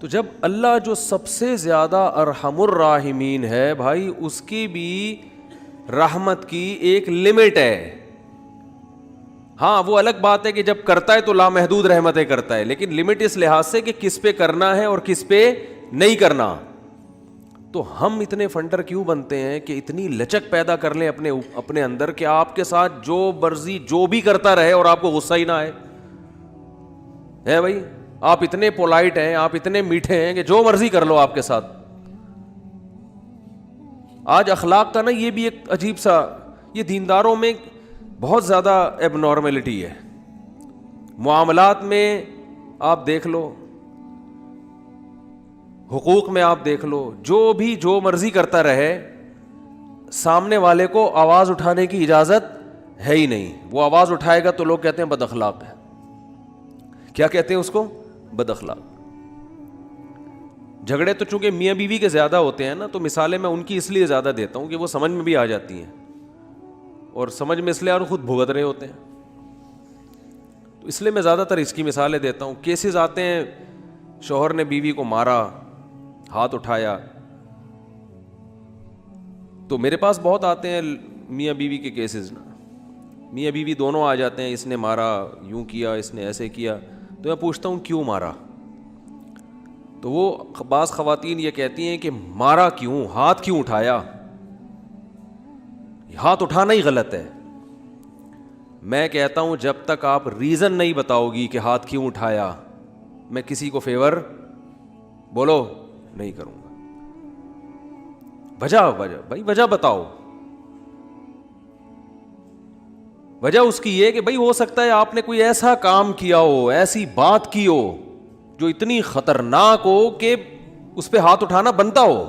تو جب اللہ جو سب سے زیادہ ارحم الراحمین ہے بھائی، اس کی بھی رحمت کی ایک لمٹ ہے. ہاں وہ الگ بات ہے کہ جب کرتا ہے تو لامحدود رحمتیں کرتا ہے، لیکن لمٹ اس لحاظ سے کہ کس پہ کرنا ہے اور کس پہ نہیں کرنا. تو ہم اتنے فنڈر کیوں بنتے ہیں کہ اتنی لچک پیدا کر لیں اپنے اندر کہ آپ کے ساتھ جو مرضی جو بھی کرتا رہے اور آپ کو غصہ ہی نہ آئے. ہے بھائی، آپ اتنے پولائٹ ہیں، آپ اتنے میٹھے ہیں کہ جو مرضی کر لو آپ کے ساتھ. آج اخلاق کا نا یہ بھی ایک عجیب سا، یہ دینداروں میں بہت زیادہ ایب نارملٹی ہے. معاملات میں آپ دیکھ لو، حقوق میں آپ دیکھ لو، جو بھی جو مرضی کرتا رہے، سامنے والے کو آواز اٹھانے کی اجازت ہے ہی نہیں. وہ آواز اٹھائے گا تو لوگ کہتے ہیں بد اخلاق ہے. کیا کہتے ہیں اس کو؟ بد اخلاق. جھگڑے تو چونکہ میاں بیوی کے زیادہ ہوتے ہیں نا، تو مثالیں میں ان کی اس لیے زیادہ دیتا ہوں کہ وہ سمجھ میں بھی آ جاتی ہیں، اور سمجھ میں اس لیے اور خود بھگت رہے ہوتے ہیں، تو اس لیے میں زیادہ تر اس کی مثالیں دیتا ہوں. کیسز آتے ہیں، شوہر نے بیوی کو مارا، ہاتھ اٹھایا، تو میرے پاس بہت آتے ہیں میاں بیوی کے کیسز نا. میاں بیوی دونوں آ جاتے ہیں، اس نے مارا، یوں کیا، اس نے ایسے کیا. تو میں پوچھتا ہوں کیوں مارا؟ تو وہ بعض خواتین یہ کہتی ہیں کہ مارا کیوں، ہاتھ کیوں اٹھایا؟ ہاتھ اٹھانا ہی غلط ہے. میں کہتا ہوں جب تک آپ ریزن نہیں بتاؤ گی کہ ہاتھ کیوں اٹھایا، میں کسی کو فیور بولو نہیں کروں گا. وجہ بھائی وجہ بتاؤ. وجہ اس کی یہ کہ بھائی ہو سکتا ہے آپ نے کوئی ایسا کام کیا ہو، ایسی بات کی ہو جو اتنی خطرناک ہو کہ اس پہ ہاتھ اٹھانا بنتا ہو.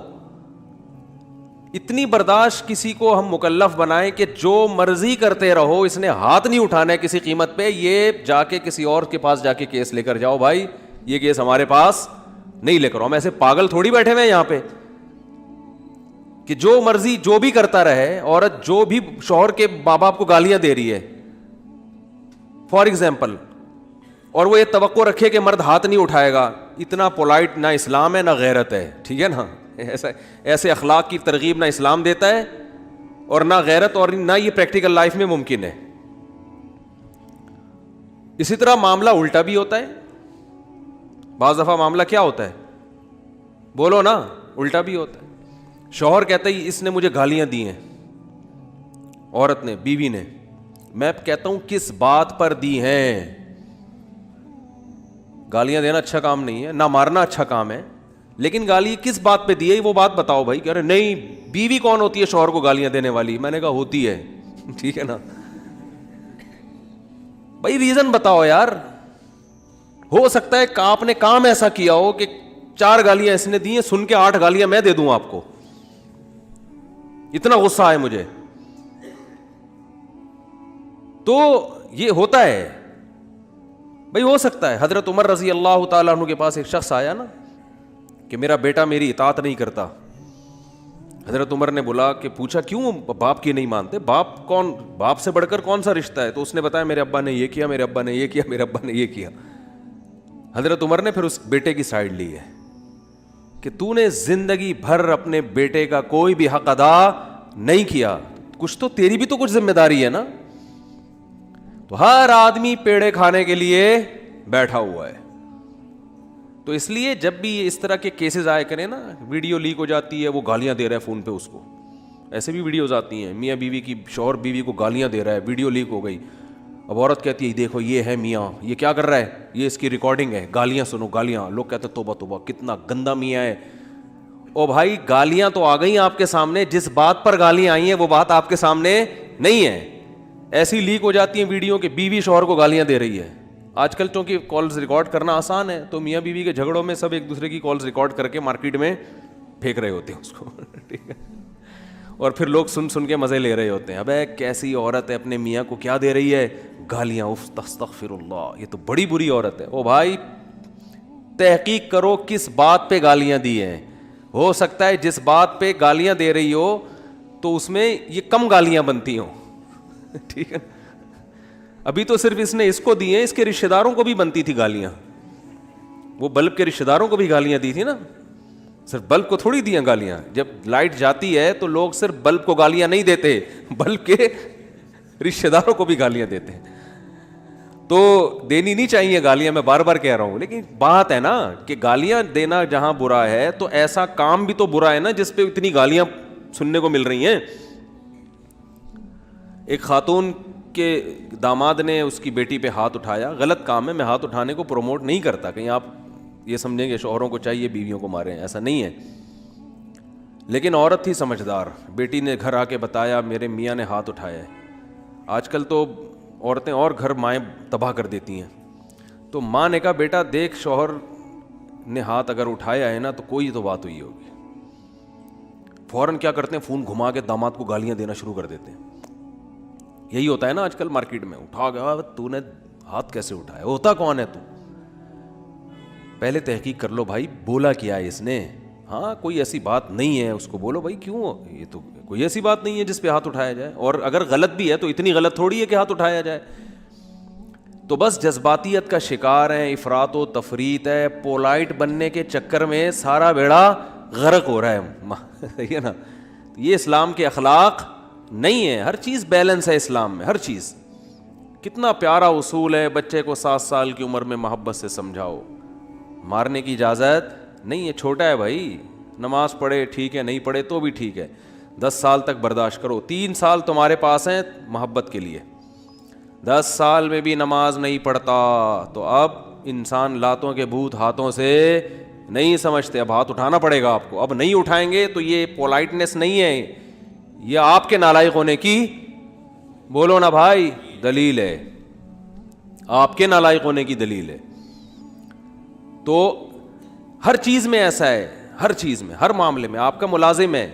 اتنی برداشت کسی کو ہم مکلف بنائیں کہ جو مرضی کرتے رہو، اس نے ہاتھ نہیں اٹھانا ہے کسی قیمت پہ، یہ جا کے کسی اور کے پاس جا کے کیس لے کر جاؤ. بھائی یہ کیس ہمارے پاس نہیں لے کر. ہم ایسے پاگل تھوڑی بیٹھے ہوئے ہیں یہاں پہ کہ جو مرضی جو بھی کرتا رہے. عورت جو بھی شوہر کے ماں باپ کو گالیاں دے رہی ہے فار ایگزامپل، اور وہ یہ توقع رکھے کہ مرد ہاتھ نہیں اٹھائے گا، اتنا پولائٹ نہ اسلام ہے نہ غیرت ہے. ٹھیک ہے نا، ایسے اخلاق کی ترغیب نہ اسلام دیتا ہے اور نہ غیرت، اور نہ یہ پریکٹیکل لائف میں ممکن ہے. اسی طرح معاملہ الٹا بھی ہوتا ہے. بعض دفعہ معاملہ کیا ہوتا ہے؟ بولو نا، الٹا بھی ہوتا ہے. شوہر کہتا ہے اس نے مجھے گالیاں دی ہیں، عورت نے، بیوی نے. میں کہتا ہوں کس بات پر دی ہیں؟ گالیاں دینا اچھا کام نہیں ہے، نہ مارنا اچھا کام ہے، لیکن گالی کس بات پہ دی ہے وہ بات بتاؤ. بھائی کہہ رہے نہیں، بیوی کون ہوتی ہے شوہر کو گالیاں دینے والی؟ میں نے کہا ہوتی ہے. ٹھیک ہے نا بھائی، ریزن بتاؤ یار. ہو سکتا ہے کہ آپ نے کام ایسا کیا ہو کہ 4 گالیاں اس نے دی ہیں، سن کے 8 گالیاں میں دے دوں آپ کو، اتنا غصہ آئے مجھے. تو یہ ہوتا ہے بھائی، ہو سکتا ہے. حضرت عمر رضی اللہ تعالیٰ عنہ کے پاس ایک شخص آیا نا کہ میرا بیٹا میری اطاعت نہیں کرتا. حضرت عمر نے بلا کہ پوچھا کیوں باپ کی نہیں مانتے؟ باپ سے بڑھ کر کون سا رشتہ ہے؟ تو اس نے بتایا میرے ابا نے یہ کیا، میرے ابا نے یہ کیا، میرے ابا نے یہ کیا. حضرت عمر نے پھر اس بیٹے کی سائیڈ لی ہے کہ تو نے زندگی بھر اپنے بیٹے کا کوئی بھی حق ادا نہیں کیا، کچھ تو تیری بھی تو کچھ ذمہ داری ہے نا. تو ہر آدمی پیڑے کھانے کے لیے بیٹھا ہوا ہے. تو اس لیے جب بھی اس طرح کے کیسز آئے کریں نا، ویڈیو لیک ہو جاتی ہے، وہ گالیاں دے رہا ہے فون پہ اس کو، ایسے بھی ویڈیوز آتی ہیں میاں بیوی کی، شوہر بیوی کو گالیاں دے رہا ہے، ویڈیو لیک ہو گئی. اب عورت کہتی ہے دیکھو یہ ہے میاں، یہ کیا کر رہا ہے، یہ اس کی ریکارڈنگ ہے، گالیاں سنو گالیاں. لوگ کہتے ہیں توبہ توبہ کتنا گندا میاں ہے. او بھائی گالیاں تو آ گئی آپ کے سامنے، جس بات پر گالیاں آئی ہیں وہ بات آپ کے سامنے نہیں ہے. ایسی لیک ہو جاتی ہیں ویڈیو کہ بیوی شوہر کو گالیاں دے رہی ہے. آج کل چونکہ کالز ریکارڈ کرنا آسان ہے، تو میاں بیوی کے جھگڑوں میں سب ایک دوسرے کی کالز ریکارڈ کر کے مارکیٹ میں پھینک رہے ہوتے ہیں اس کو. ٹھیک ہے، اور پھر لوگ سن کے مزے لے رہے ہوتے ہیں. ابے کیسی عورت ہے اپنے میاں کو کیا دے رہی ہے؟ گالیاں. استغفر اللہ، یہ تو بڑی بری عورت ہے. او بھائی تحقیق کرو کس بات پہ گالیاں دی ہیں. ہو سکتا ہے جس بات پہ گالیاں دے رہی ہو تو اس میں یہ کم گالیاں بنتی ہوں. ٹھیک ہے، ابھی تو صرف اس نے اس کو دی ہیں، اس کے رشتہ داروں کو بھی بنتی تھی گالیاں. وہ بلب کے رشتہ داروں کو بھی گالیاں دی تھی نا, صرف بلب کو تھوڑی دیا گالیاں. جب لائٹ جاتی ہے تو لوگ صرف بلب کو گالیاں نہیں دیتے, بلب کے رشتہ داروں کو بھی گالیاں دیتے ہیں. تو دینی نہیں چاہیے گالیاں, میں بار بار کہہ رہا ہوں, لیکن بات ہے نا کہ گالیاں دینا جہاں برا ہے تو ایسا کام بھی تو برا ہے نا جس پہ اتنی گالیاں سننے کو مل رہی ہیں. ایک خاتون کے داماد نے اس کی بیٹی پہ ہاتھ اٹھایا, غلط کام ہے, میں ہاتھ اٹھانے کو پروموٹ نہیں کرتا, کہیں آپ یہ سمجھیں گے شوہروں کو چاہیے بیویوں کو ماریں, ایسا نہیں ہے. لیکن عورت تھی سمجھدار, بیٹی نے گھر آ کے بتایا میرے میاں نے ہاتھ اٹھایا ہے. آج کل تو عورتیں اور گھر مائیں تباہ کر دیتی ہیں. تو ماں نے کہا بیٹا دیکھ شوہر نے ہاتھ اگر اٹھایا ہے نا تو کوئی تو بات ہوئی ہوگی. فوراً کیا کرتے ہیں, فون گھما کے داماد کو گالیاں دینا شروع کر دیتے ہیں. یہی ہوتا ہے نا آج کل مارکیٹ میں, اٹھا گیا تو نے ہاتھ کیسے اٹھایا, ہوتا کون ہے تو, پہلے تحقیق کر لو بھائی بولا کیا ہے اس نے. ہاں کوئی ایسی بات نہیں ہے, اس کو بولو بھائی کیوں, یہ تو کوئی ایسی بات نہیں ہے جس پہ ہاتھ اٹھایا جائے, اور اگر غلط بھی ہے تو اتنی غلط تھوڑی ہے کہ ہاتھ اٹھایا جائے. تو بس جذباتیت کا شکار ہیں, افراط و تفریط ہے, پولائٹ بننے کے چکر میں سارا بیڑا غرق ہو رہا ہے, صحیح ہے نا. یہ اسلام کے اخلاق نہیں ہے. ہر چیز بیلنس ہے اسلام میں, ہر چیز. کتنا پیارا اصول ہے, بچے کو 7 سال کی عمر میں محبت سے سمجھاؤ, مارنے کی اجازت نہیں ہے, چھوٹا ہے بھائی, نماز پڑھے ٹھیک ہے, نہیں پڑھے تو بھی ٹھیک ہے, 10 سال تک برداشت کرو. 3 سال تمہارے پاس ہیں محبت کے لیے, 10 سال میں بھی نماز نہیں پڑھتا تو اب انسان لاتوں کے بھوت ہاتھوں سے نہیں سمجھتے, اب ہاتھ اٹھانا پڑے گا آپ کو. اب نہیں اٹھائیں گے تو یہ پولائٹنس نہیں ہے, یہ آپ کے نالائق ہونے کی, بولو نا بھائی, دلیل ہے, آپ کے نالائق ہونے کی دلیل ہے. تو ہر چیز میں ایسا ہے, ہر چیز میں, ہر معاملے میں. آپ کا ملازم ہے,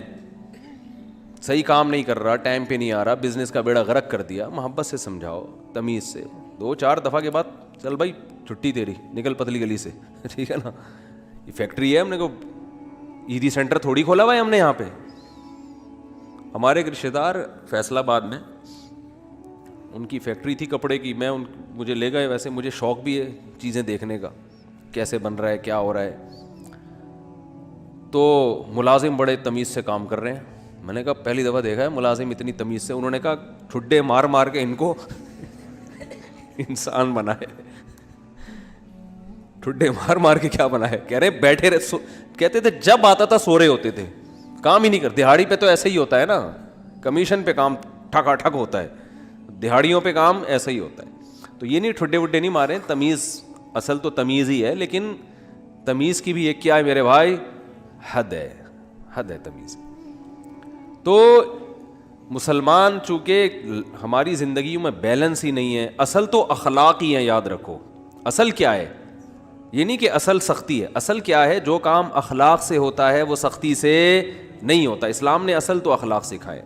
صحیح کام نہیں کر رہا, ٹائم پہ نہیں آ رہا, بزنس کا بیڑا غرق کر دیا, محبت سے سمجھاؤ, تمیز سے. 2-4 دفعہ کے بعد چل بھائی چھٹی تیری, نکل پتلی گلی سے, ٹھیک ہے نا. یہ فیکٹری ہے, ہم نے کو ایدی سینٹر تھوڑی کھولا ہوا ہے ہم نے یہاں پہ. ہمارے ایک رشتہ دار فیصل آباد میں, ان کی فیکٹری تھی کپڑے کی, مجھے لے گئے, ویسے مجھے شوق بھی ہے چیزیں دیکھنے کا, کیسے بن رہا ہے, کیا ہو رہا ہے. تو ملازم بڑے تمیز سے کام کر رہے ہیں. میں نے کہا پہلی دفعہ دیکھا ہے ملازم اتنی تمیز سے. انہوں نے کہا ٹھڈے مار مار کے ان کو انسان بنائے. ٹھڈے مار مار کے کیا بنا ہے, کہہ رہے بیٹھے رہے, کہتے تھے جب آتا تھا سو رہے ہوتے تھے, کام ہی نہیں کرتے. دہاڑی پہ تو ایسا ہی ہوتا ہے نا, کمیشن پہ کام ٹھکا ٹھک ہوتا ہے, دہاڑیوں پہ کام ایسا ہی ہوتا ہے. تو یہ نہیں ٹھڈے وڈے نہیں مارے, تمیز, اصل تو تمیز ہی ہے, لیکن تمیز کی بھی ایک کیا ہے میرے بھائی, حد ہے, حد ہے تمیز. تو مسلمان چونکہ ہماری زندگیوں میں بیلنس ہی نہیں ہے. اصل تو اخلاق ہی ہیں, یاد رکھو. اصل کیا ہے, یہ نہیں کہ اصل سختی ہے, اصل کیا ہے, جو کام اخلاق سے ہوتا ہے وہ سختی سے نہیں ہوتا. اسلام نے اصل تو اخلاق سکھائے.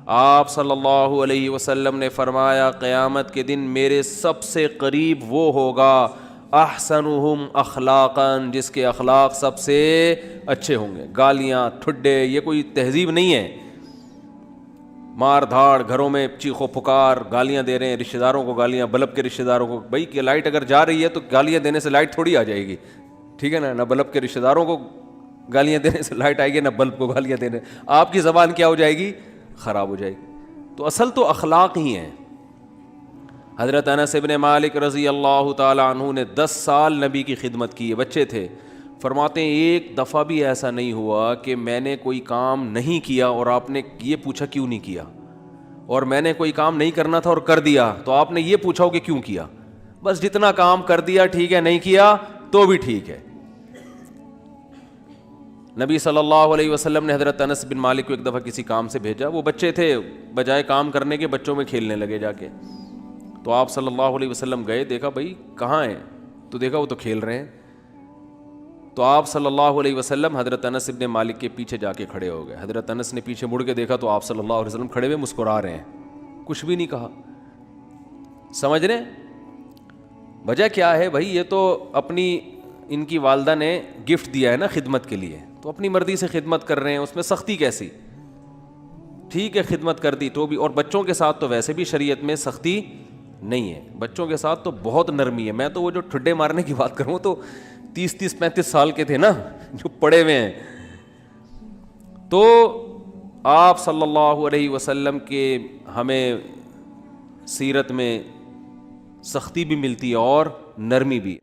آپ صلی اللہ علیہ وسلم نے فرمایا قیامت کے دن میرے سب سے قریب وہ ہوگا احسنہم اخلاقا, جس کے اخلاق سب سے اچھے ہوں گے. گالیاں, ٹھڈے, یہ کوئی تہذیب نہیں ہے. مار دھاڑ, گھروں میں چیخو پکار, گالیاں دے رہے ہیں رشتہ داروں کو, گالیاں بلب کے رشتہ داروں کو. بھائی کہ لائٹ اگر جا رہی ہے تو گالیاں دینے سے لائٹ تھوڑی آ جائے گی, ٹھیک ہے نا. نہ بلب کے رشتہ داروں کو گالیاں دینے سے لائٹ آئے گی, نہ بلب کو گالیاں دینے. آپ کی زبان کیا ہو جائے گی, خراب ہو جائے گی. تو اصل تو اخلاق ہی ہیں. حضرت انس بن مالک رضی اللہ تعالی عنہ نے 10 سال نبی کی خدمت کی ہے, بچے تھے. فرماتے ہیں ایک دفعہ بھی ایسا نہیں ہوا کہ میں نے کوئی کام نہیں کیا اور آپ نے یہ پوچھا کیوں نہیں کیا, اور میں نے کوئی کام نہیں کرنا تھا اور کر دیا تو آپ نے یہ پوچھا ہو کہ کیوں کیا. بس جتنا کام کر دیا ٹھیک ہے, نہیں کیا تو بھی ٹھیک ہے. نبی صلی اللہ علیہ وسلم نے حضرت انس بن مالک کو ایک دفعہ کسی کام سے بھیجا. وہ بچے تھے, بجائے کام کرنے کے بچوں میں کھیلنے لگے جا کے. تو آپ صلی اللہ علیہ وسلم گئے, دیکھا بھائی کہاں ہیں, تو دیکھا وہ تو کھیل رہے ہیں. تو آپ صلی اللہ علیہ وسلم حضرت انس بن مالک کے پیچھے جا کے کھڑے ہو گئے. حضرت انس نے پیچھے مڑ کے دیکھا تو آپ صلی اللہ علیہ وسلم کھڑے ہوئے مسکرا رہے ہیں, کچھ بھی نہیں کہا. سمجھ رہے وجہ کیا ہے بھائی, یہ تو اپنی ان کی والدہ نے گفٹ دیا ہے نا خدمت کے لیے, تو اپنی مرضی سے خدمت کر رہے ہیں, اس میں سختی کیسی. ٹھیک ہے خدمت کر دی تو بھی, اور بچوں کے ساتھ تو ویسے بھی شریعت میں سختی نہیں ہے. بچوں کے ساتھ تو بہت نرمی ہے. میں تو وہ جو ٹھڈے مارنے کی بات کروں تو 30-35 سال کے تھے نا جو پڑے ہوئے ہیں. تو آپ صلی اللہ علیہ وسلم کے ہمیں سیرت میں سختی بھی ملتی ہے اور نرمی بھی.